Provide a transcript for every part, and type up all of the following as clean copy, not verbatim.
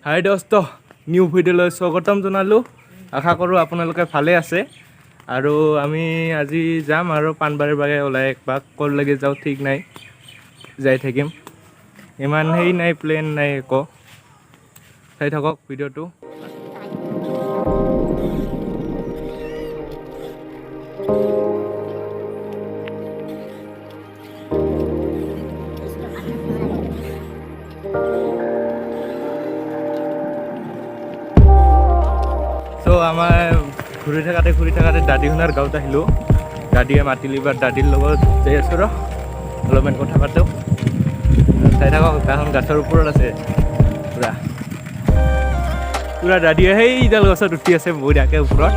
হাই দোস্ত নিউ ভিডিঅ'লৈ স্বাগতম জনালোঁ। আশা কৰোঁ আপোনালোকে ভালে আছে। আৰু আমি আজি যাম আৰু পাণবাৰীৰ বাগে ওলাই একপাক, ক'লৈকে যাওঁ ঠিক নাই, যাই থাকিম। ইমান হেৰি নাই, প্লেন নাই একো। চাই থাকক ভিডিঅ'টো। আমাৰ ঘূৰি থাকাতে দাদীহঁতৰ গাঁৱত আহিলোঁ। দাদীয়ে মাতিলি বা দাদীৰ লগত যাই আছোঁ ৰ, অলপমান কথা পাতোঁ। চাই থাকক, এখন গাছৰ ওপৰত আছে পুৰা দাদীয়ে সেইডাল গছত উঠি আছে বঢ়িয়াকৈ ওপৰত,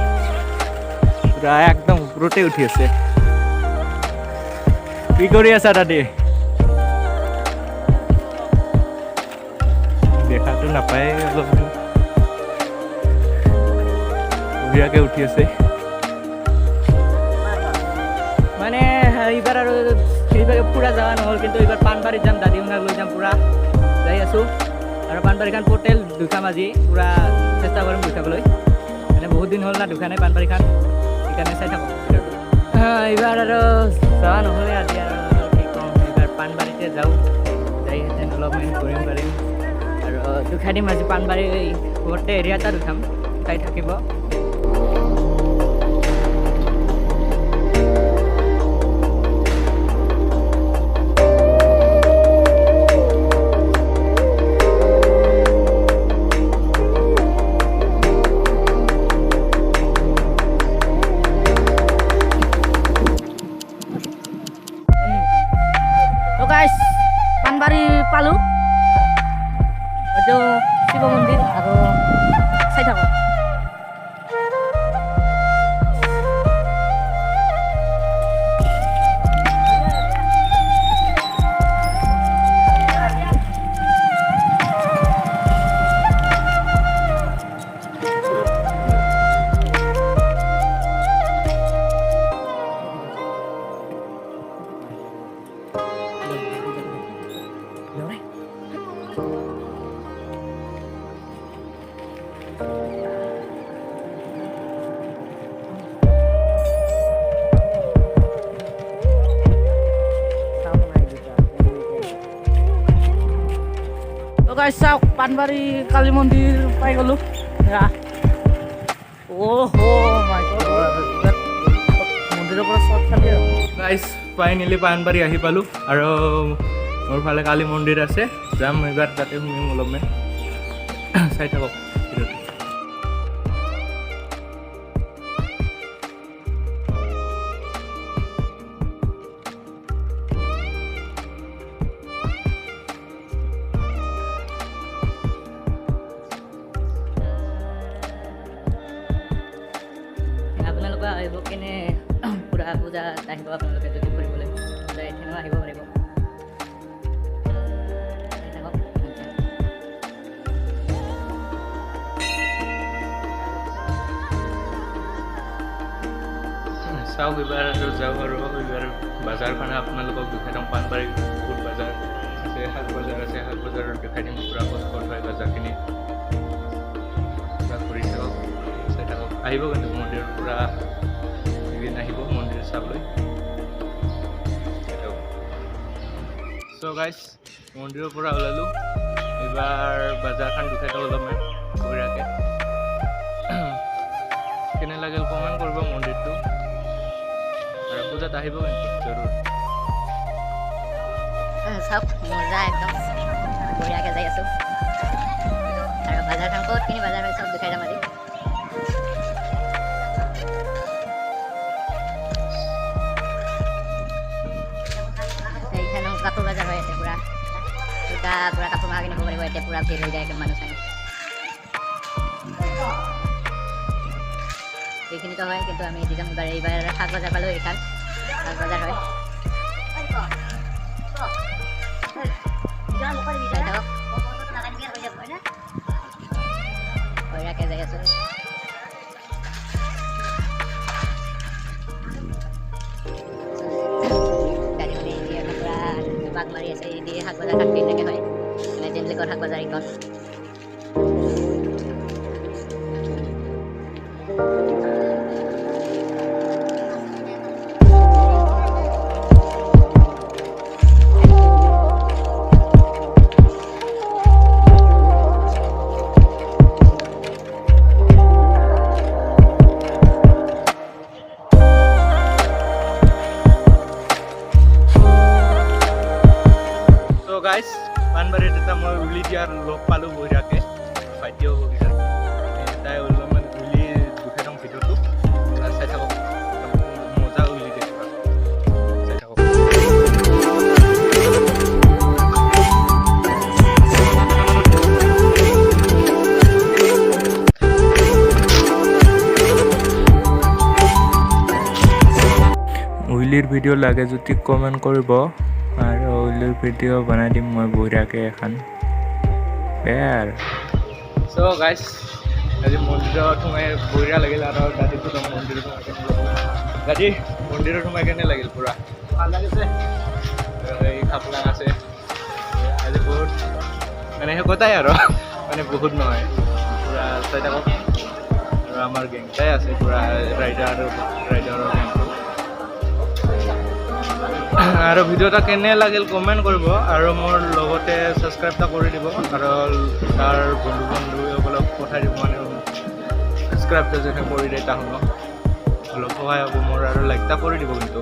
পুৰা একদম ওপৰতে উঠি আছে। কি কৰি আছা দাদী? দেখাটো নাপায়, অলপ বঢ়িয়াকৈ উঠি আছে। মানে এইবাৰ আৰু ফুৰা যোৱা নহ'ল, কিন্তু এইবাৰ পাণবাৰীত যাম, দাদীহঁতক লৈ যাম, পুৰা যাই আছোঁ। আৰু পাণবাৰীখন টোটেল দুখাম আজি, পুৰা চেষ্টা কৰিম দুখাবলৈ। মানে বহুত দিন হ'ল না দুখা নাই পাণবাৰীখন, সেইকাৰণে চাই থাকোঁ। এইবাৰ আৰু যোৱা নহ'লে আজি আৰু কি ক'ম, এইবাৰ পাণবাৰীতে যাওঁ, যাই হেঁতেন অলপমান ঘূৰিম পাৰিম। আৰু দুখাই দিম আজি পাণবাৰী গোটেই এৰিয়া এটা দুখাম, চাই থাকিব। পাণবাৰী পালোঁ, এইটো শিৱ মন্দিৰ, আৰু চাই থাকক। চাওক, পাণবাৰী কালী মন্দিৰ পাই গ'লোঁ। মন্দিৰৰ পৰা চট খালি আৰু গাইছ, ফাইনেলি পাণবাৰী আহি পালোঁ। আৰু মোৰ ফালে কালী মন্দিৰ আছে, যাম এইবাৰ তাতে শুনিম অলপমান। চাই থাকক ভিডিঅ'টো। আপোনালোকে আহিব কেনে পুৰা পূজাত আহিব, আপোনালোকে যদি ফুৰিবলৈ যায় তেনেও আহিব পাৰিব। চাওক, এইবাৰ আৰু যাওঁ, আৰু এইবাৰ বজাৰখন আপোনালোকক দেখাই দিম। পাণবাৰী বহুত বজাৰ আছে, শাক বজাৰ আছে, শাক বজাৰত দেখাই দিম পুৰা ক'ত হয় বজাৰখিনি। পুৰা ঘূৰি থাকক, চাই থাকক। আহিব কিন্তু মন্দিৰৰ পৰা এদিন আহিব মন্দিৰ চাবলৈ। চ' গাইজ, মন্দিৰৰ পৰা ওলালোঁ, এইবাৰ বজাৰখন দেখাই দিওঁ অলপমান বঢ়িয়াকৈ। কেনে লাগিল কমেণ্ট কৰিব মন্দিৰটো, আৰু পূজাত আহিব কিন্তু জৰুৰ। চাওক, মজা একদম বঢ়িয়াকৈ যাই আছোঁ। আৰু বজাৰখন ক'তখিনি বজাৰ হয় চব দেখাই যাম আজি। এইখানেও কাপোৰ বজাৰ হৈ আছে, পুৰা পুৰা কাপোৰ মাৰি নিব পাৰিব। এতিয়া পুৰা ভিৰ হৈ যায় একদম মানুহ চানুহ। এইখিনিতো হয়, কিন্তু আমি যিজন এইবাৰ শাক বজাৰ পালোঁ, এইখন শাক বজাৰ হয়। বঢ়িয়াকৈ যাই আছোঁ। বাঘ মাৰি আছে, এই দিয়ে শাক বজাৰ কাটি থাকে হয়, লেজেণ্ডলিকৰ শাক বজাৰ এইখন। ভিডিঅ' লাগে যদি কমেণ্ট কৰিব আৰু উইলৰ ভিডিঅ' বনাই দিম মই বঢ়িয়াকৈ এখন বেয়াৰ চ' গাইজ আজি মন্দিৰত সোমাই বঢ়িয়া লাগিল আৰু দাদীটো মন্দিৰত সোমাই মন্দিৰত সোমাই কেনে লাগিল পূৰা ভাল লাগিছে এই খাপলাং আছে আজি বহুত মানে শেষতাই আৰু মানে বহুত নহয় পূৰা চাই থাকক আৰু আমাৰ গেংটাই আছে পূৰা ৰাইডাৰৰ গেংটো আৰু ভিডিঅ'টা কেনে লাগিল কমেণ্ট কৰিব আৰু মোৰ লগতে ছাবস্ক্ৰাইব এটা কৰি দিব আৰু তাৰ বন্ধুসকলক পঠাই দিব মানে ছাবস্ক্ৰাইবটো যেনে কৰি দিয়ে তাহোনক অলপ সহায় হ'ব মোৰ আৰু লাইক এটা কৰি দিব কিন্তু